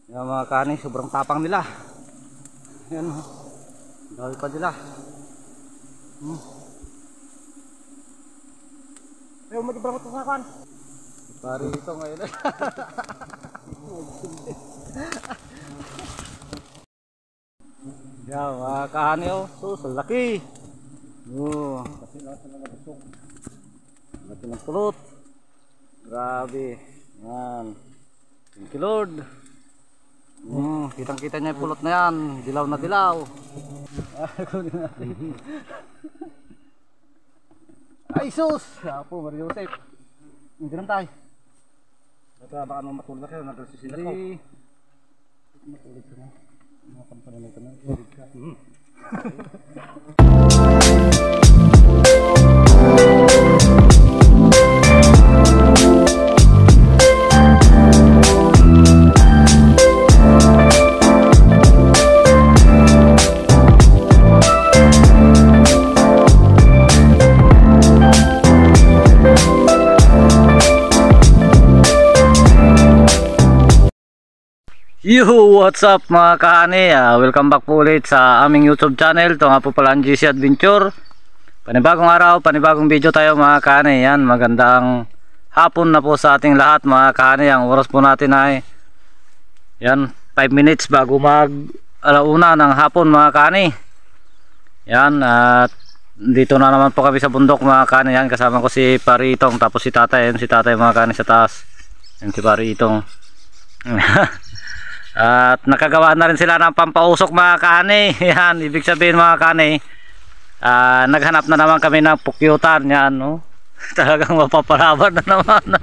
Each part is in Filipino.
Yung mga kani, sobrang tapang nila. Yan, dahil pa nila. Ayaw mo diba ko sa kan? Pari ito ngayon. Yan, mga kani sus, laki. Kasi lahat na nabusog. Laki ng pulot. Grabe. Yan. Thank you Lord. Kitang kita niya yung pulot na yan. Dilaw na dilaw. Ay sus! Apo, Mario Joseph. Hindi lang tayo. Baka naman matulog kayo. Nagkasisilat ko. Matulog ka na. Mga kampanan ka na. Irig ka. Yo, what's up mga kaani? Welcome back po ulit sa aming YouTube channel. Ito nga po pala ang GC Adventure. Panibagong araw, panibagong video tayo mga kaani. Yan, magandang hapon na po sa ating lahat mga kaani. Ang oras po natin ay yan, 5 minutes bago mag alauna ng hapon mga kaani. Yan, at dito na naman po kami sa bundok mga kaani. Yan, kasama ko si Paritong, tapos si tatay. Yan, si tatay mga kaani sa taas. Yan si Paritong. At nakagawa na rin sila ng pampausok mga kaani. Yan, ibig sabihin mga kaani, naghanap na naman kami ng pukyutan. Yan, no? Talagang mapapalaban na naman.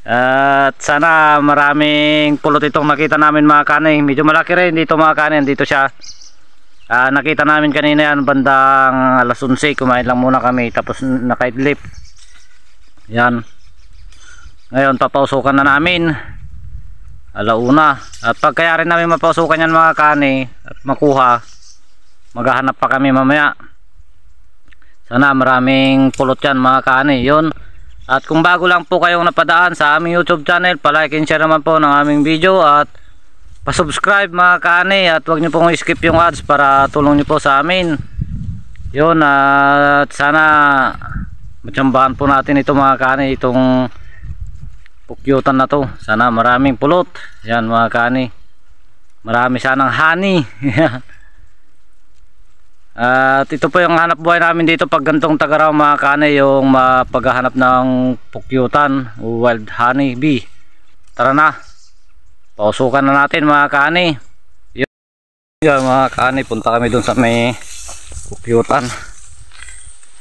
At sana maraming pulot itong nakita namin mga kaani. Medyo malaki rin dito mga kaani. Dito siya. Nakita namin kanina yan bandang alas 11. Kumain lang muna kami tapos nakaidlip. Yan. Ngayon papausukan na namin alauna. At pag kaya rin namin mapausukan yan mga kaani at makuha, maghahanap pa kami mamaya. Sana maraming pulot yan mga kaani. Yun. At kung bago lang po kayong napadaan sa aming YouTube channel, palike and share naman po ng aming video at pasubscribe mga kaani. At huwag nyo pong skip yung ads para tulong nyo po sa amin. Yun. At sana matsambahan po natin ito mga kaani, itong pukyutan na to. Sana maraming pulot. Yan mga kaani, marami sanang honey. At ito po yung hanap buhay namin dito pag gantong tagaraw mga kaani, yung mapaghahanap ng pukyutan o wild honey bee. Tara na, pausukan na natin mga kaani. Yan mga kaani, punta kami dun sa may pukyutan.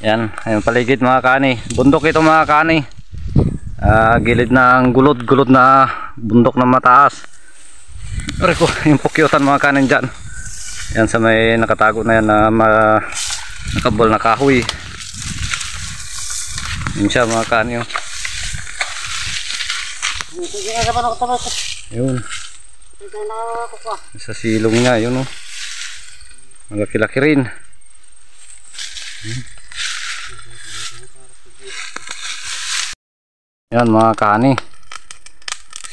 Yan, yung paligid mga kaani, bundok ito mga kaani. Gilid ng gulod na bundok na mataas. Pero yung pukyutan mga kanin dyan. Yan sa may nakatago na yan na nakabol na kahoy. Yun siya mga kanin. Yun. Sa silong niya yun, malaki-laki rin. Yan mga kaani,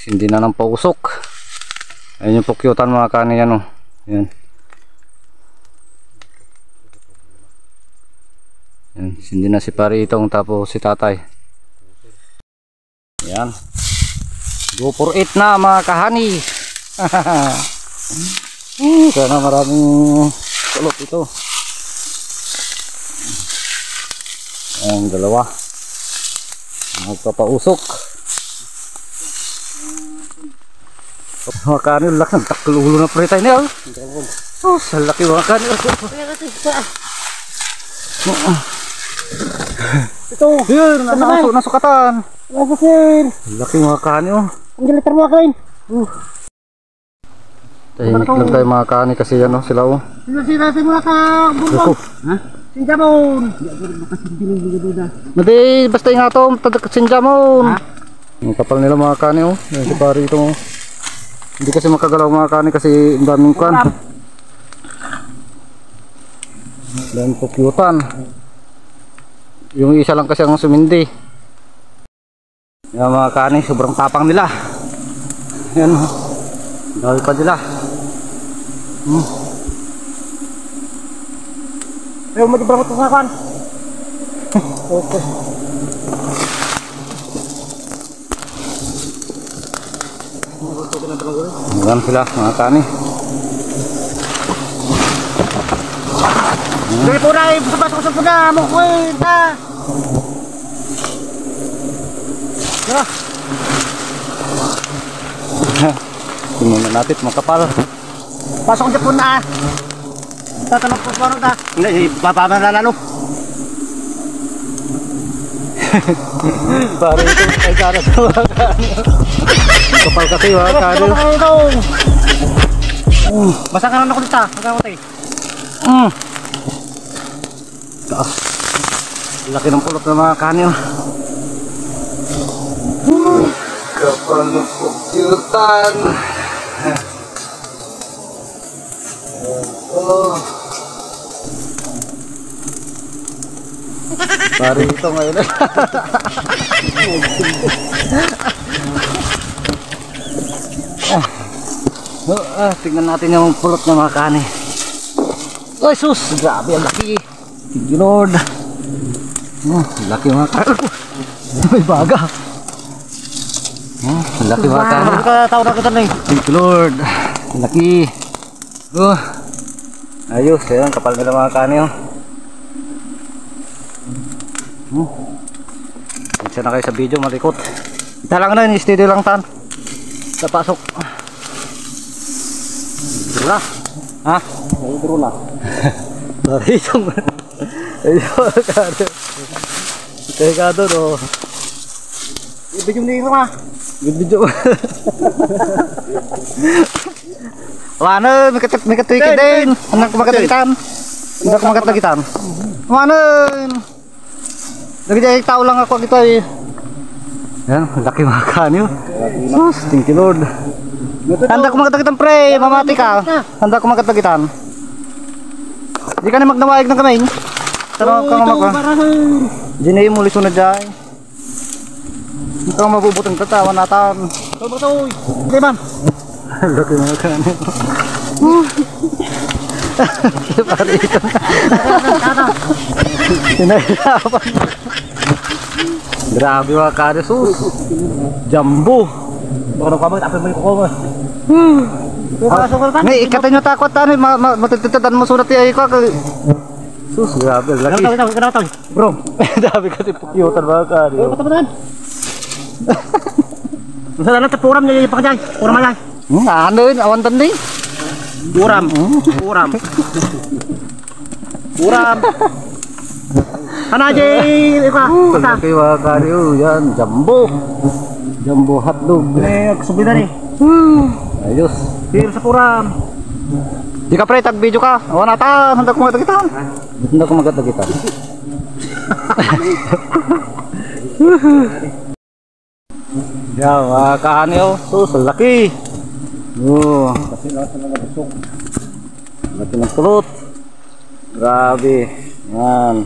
hindi na ng pausok. Ayun yung pukyutan mga kaani yan, yan. Yan, hindi na si Paritong tapos si tatay. Yan, go for it na mga kahani. Sana maraming kulot ito. Yan, dalawa magpapausok. Mga kanin, laki ng taklulo na pritay niya. Oh, sa laki mga kanin. Ito, yun, nasukatan. Laki mga kanin. Ang gilitar mo kain. Tahimik lang tayo mga kanin kasi yan sila. Sila mo ka bubog. Ha? Sinjamon. Madi, basta yung ato, sinjamon. Ang kapal nila mga kani, yan si pari ito. Hindi kasi makagalaw mga kani kasi ang daming kan. Dan pukyutan. Yung isa lang kasi ang sumindi. Yan mga kani, sobrang tapang nila. Yan. Dahil pa sila. Ayaw mo di ba ito nga kan? Okay. Ayan sila mga kani. Dali po na, pasok sa puna, mukuin na. Tingnan na natin makapal. Pasok sa puna. Tatanong po parang ka. Hindi, papaman na lalo. Pare ito ay karat mga kani. Kapal kasi mga kani. Basta ka na ako dito. Magkakot eh. Taas. Laki ng pulot ng mga kani. Kapal ng pukyutan. Pare ito ngayon. Tignan natin yung pulot ng mga kani. Ay sus, grabe ang laki. Thank you Lord. Laki mga kani. May baga. Laki mga kani. Tawag na kita na eh. Thank you Lord. Laki. Ayos, yan kapal nila mga kani. Minsan na kayo sa video malikot. Ita lang na, steady lang tan. Tapasok. Drula. Ha? Drula. Dari itong. Ayun, kado. Kaya kado no. Ibigyan mo nito ka. Video. Wano, may katuikin din. Anak ko magkatagitan. Anak ko magkatagitan. Wano. Nagdiyay tao lang ako dito eh. Yan, laki mga kanyo. Sus, thank you Lord. Handa ko magkatagitan pre, mamati ka. Handa ko magkatagitan. Di ka na magnawaig ng kamay. Tara ka nga maka. Di na yung muli sunod dyan. Hindi ka mabubutang tatawa natin. Ito ba ito? Hindi man. Laki mga kanyo. Pari ito. Sinahirapan. Grabe mga kanyo. Sus. Jumbo. Baka nang kamay, tapos mo yung kuko mo. May ikatan nyo takot ano, matututadan mo sunat yung ayiko. Sus, grabe, laki. Ganap. Bro, dami kasi pukyutan mga kanyo. Ito ba yan? Masa na puram niya yung pakajay. Puram ayay. Ano yun, awan tandi. Puram. Ano jay? Ikaw. Laki mga kanyo, yan, jumbo. Jumbo hotdog. Subida rin. Ayos. Pero sa puram. Di ka pre, tag-video ka. Awan natan, handa ko magatagitan. Handa ko magatagitan. Yan, mga kanyo. Sus, laki. Kasi lahat na nabusog. Laki ng pulot. Grabe. Yan.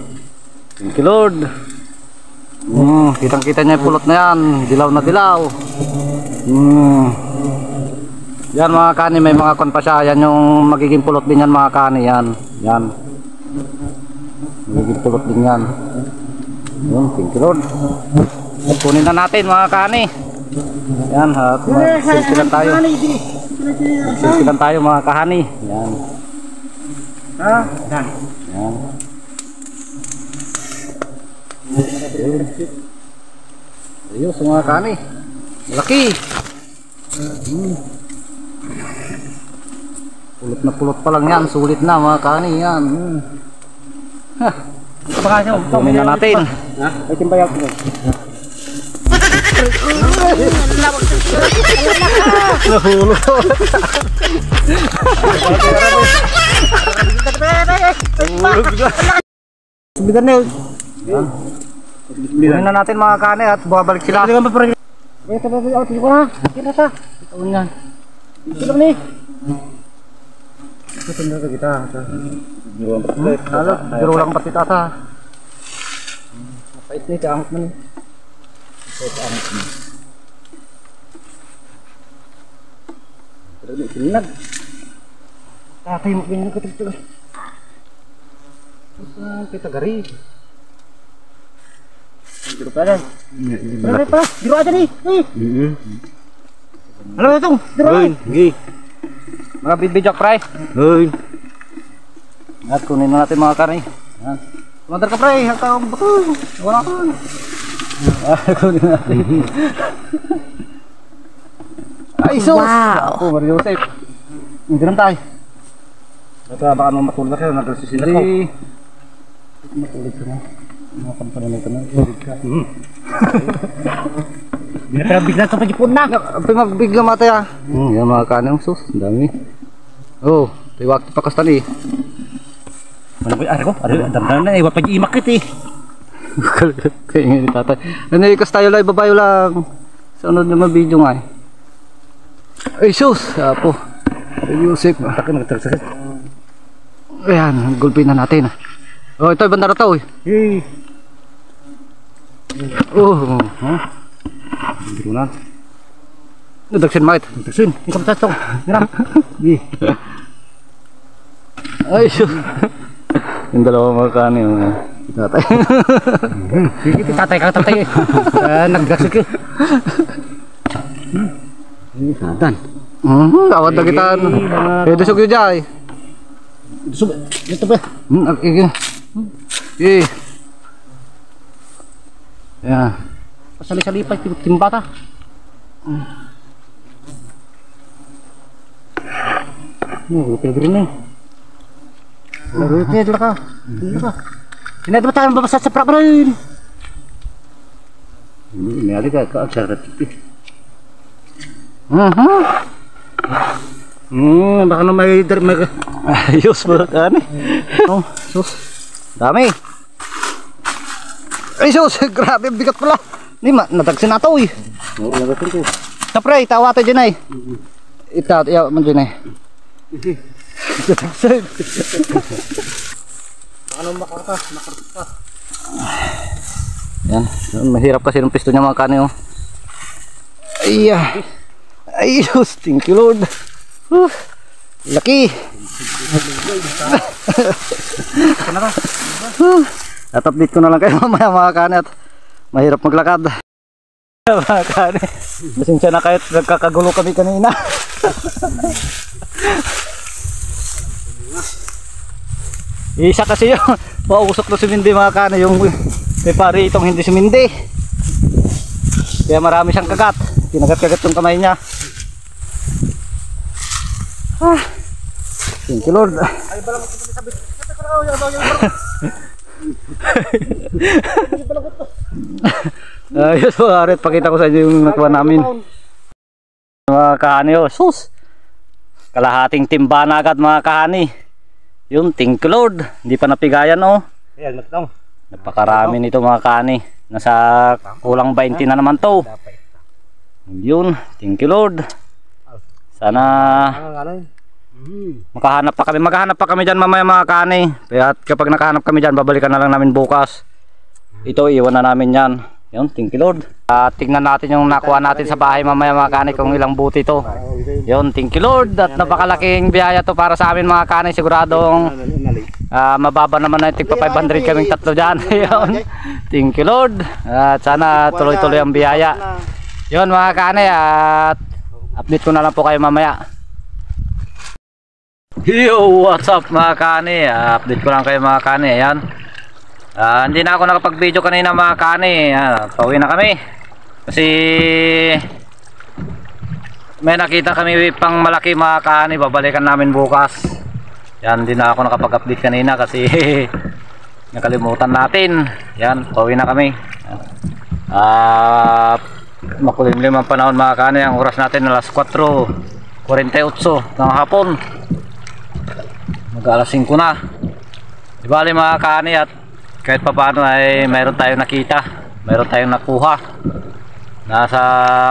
Thank you Lord. Kitang kita niya yung pulot na yan. Dilaw na dilaw. Yan mga kani, may mga kon pa siya. Yan yung magiging pulot din yan mga kani. Yan. Magiging pulot din yan. Thank you Lord. At kunin na natin mga kani. Yan, at silsilan tayo. Silsilan tayo mga kahani. Yan. Yan. Ayos mga kani. Laki. Pulot na pulot pa lang yan. Sulit na mga kani yan. Kunin na natin. Ay timbayaw ko. Nahulog. Subigan na yun. Kunin na natin mga kani at babalik sila. Ito na. Kita sa. Ito yan. Ito ni. Ito na kita. Halo, biro lang pati tata. Pait ni kaangot man. Pait kaangot man. Pinag. Tatay mo pinag katagtag. Kita gari. Dito pa lang. Pare pa, dito aja nih. Halo itong, dito. Gi. Mga bibidyak pre. At kunin na natin mga karne. Yan. Kumandar ka pre, hanggang betul. Wala ka. Kunin natin. Ay sus. Wow. Ako, Mario Joseph. Hindi naman tayo. Baka matulog kayo, nagsisinat ko. Matulog ka na. Mga kampanamay ka na. Bigla ito pa jipon na. Magbigla mata ya. Yan mga kanang sus. Ang dami. Oh, tiwak pa kastan eh. Ano ba? Ari ko? Ang damdaman na. Iwa pa imakit eh. Kaya nga ni tatay. Ano ikas tayo lang, babayo lang. Sunod naman video nga eh. Ay sus. Apo. Yusip. Takot nagtagsakit. Ayan, gulpin na natin. Oh, ito ibang na to eh. Hey. Oh, Hindi ko na. nadagsin mait. Nagtagsin. Ikaw sa itong. Hiram. Ay sus. Yung dalawa mga kanin. Tatay. Sige, tatay ka tatay. Nagdagsik eh. Sadan. Awad na kita. Pwede sugyo dyan. Ito ba? Yan. Pasali-sali pa timbata. Pwede rin eh. Pwede ka. Hindi ba tayo mabasa sa prak rin? Hindi ka ka-aksara titi. Baka na may Ayos mga kanin. Oh, sus. Dami. Ay sus, grabe bigat pala. Hindi natagsin na ito eh. Oo, nagagin ko. Kapre, tawa tayo dyan ay. Itaw man dyan ay. Ano makarta? Yan, mahirap kasi ng pisto niya mga kanin oh. Ayos, thank you Lord. Laki. At-update ko na lang kayo mamaya mga kanin at mahirap maglakad. Mga kanin, pasensya na kahit nagkakagulo kami kanina. Isa kasi yung pausok na sumindi mga kanin, yung may pari itong hindi sumindi. Kaya marami siyang kagat. Kinagat-kagat yung kamay niya. Thank you Lord. Ayos po, Aret, pakita ko sa inyo yung nakuha namin. Mga kahani oh, sus. Kalahating timba na agad mga kahani. Yun, thank you Lord. Hindi pa napigayan oh. Ayan, matang. Napakarami nito mga kahani. Nasa kulang 20 na naman to. Yun, thank you Lord. Sana maghahanap pa kami dyan mamaya mga kahani. Kaya kapag nakahanap kami dyan, babalikan na lang namin bukas. Ito, iwan na namin yan. Yun, thank you Lord. Tingnan natin yung nakuha natin sa bahay mamaya mga kahani kung ilang buti to. Yun, thank you Lord. At napakalaking biyaya to para sa amin mga kahani. Siguradong mababa naman na tigpa 500 kaming tatlo dyan. Yun, thank you Lord. At sana tuloy-tuloy ang biyaya. Yun mga kahani, at update ko na lang po kayo mamaya. Yo, what's up mga kahani? Update ko lang kayo mga kahani. Ayan. Hindi na ako nakapag-video kanina mga kahani. Pauwi na kami. Kasi may nakita kami pang malaki mga kahani. Babalikan namin bukas. Yan, hindi na ako nakapag-update kanina kasi nakalimutan natin. Yan, pauwi na kami. Makulimlim ang panahon mga kahani. Ang oras natin alas 4:48 ng hapon. Mag-alas 5 na. Di bali mga kahani, at kahit pa paano ay mayroon tayong nakita, mayroon tayong nakuha. Nasa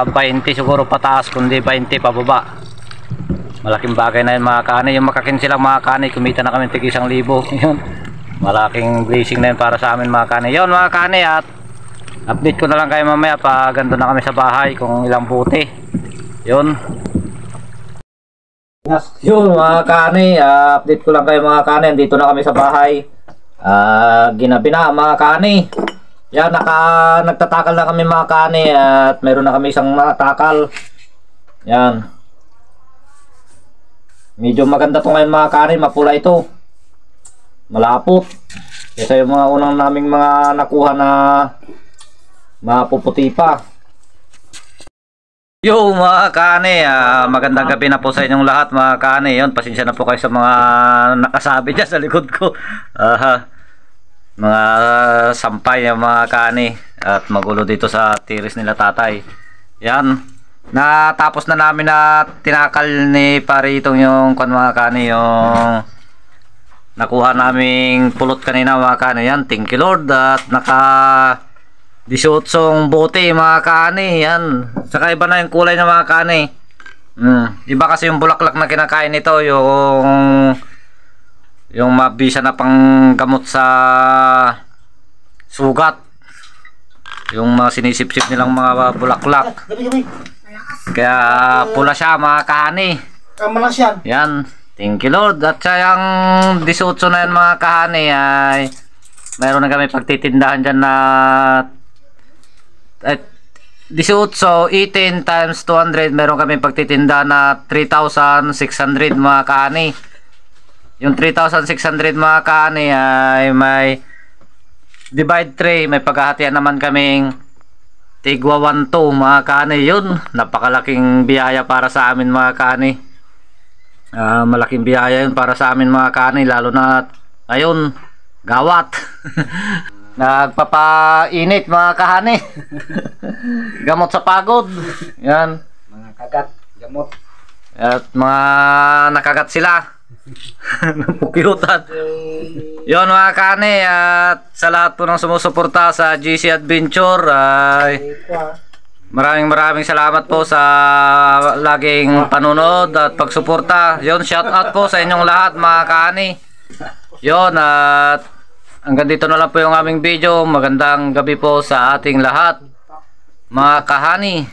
20 siguro pataas, kundi 20 pababa. Malaking bagay na yun mga kahani. Yung makakinsilang mga kahani, kumita na kami tig 1,000. Yun, malaking blessing na yun para sa amin mga kahani. Yun mga kahani, at update ko na lang kayo mamaya pag ganda na kami sa bahay kung ilang buti. Yun. Yun mga kani, update ko lang kayo mga kani. Dito na kami sa bahay. Ginabi na mga kani. Yan, nagtatakal na kami mga kani. At meron na kami isang takal. Yan. Medyo maganda to ngayon mga kani. Mapula ito. Malapot. Kesa yung mga unang naming mga nakuha na mapuputi pa. Yo mga kani, magandang gabi na po sa inyong lahat mga kani. Yun, pasensya na po kayo sa mga nakasabi dyan sa likod ko. Mga sampay yung mga kani. At magulo dito sa tiris nila tatay. Yan, natapos na namin na tinakal ni pare itong yung mga kani, yung nakuha naming pulot kanina mga kani. Yan, thank you Lord. At naka 18 bote mga kani. Yan, saka iba na yung kulay ng mga kani. Iba kasi yung bulaklak na kinakain nito, yung mabisa na pang gamot sa sugat, yung mga sinisip-sip nilang mga bulaklak, kaya pula siya mga kani. Yan, thank you Lord. At sayang 18 na yan mga kani, ay mayroon na kami pagtitindahan dyan na 18 times 200, meron kami pagtitinda na 3,600 mga kani. Yung 3,600 mga kani ay may divide 3, may paghahatian naman kaming tigwa 1-2 mga kani. Yun, napakalaking biyaya para sa amin mga kani. Malaking biyaya yun para sa amin mga kani, lalo na ayun, gawat. Nagpapainit mga kahani. Gamot sa pagod. Yan, Mga kagat, gamot. at mga nakagat sila. Napukyutan. Yun mga kahani, at sa lahat po ng sumusuporta sa GC Adventure, ay maraming salamat po sa laging panunod at pagsuporta. Yun, shout out po sa inyong lahat mga kahani. Yun, at hanggang dito na lang po yung aming video. Magandang gabi po sa ating lahat mga kahani.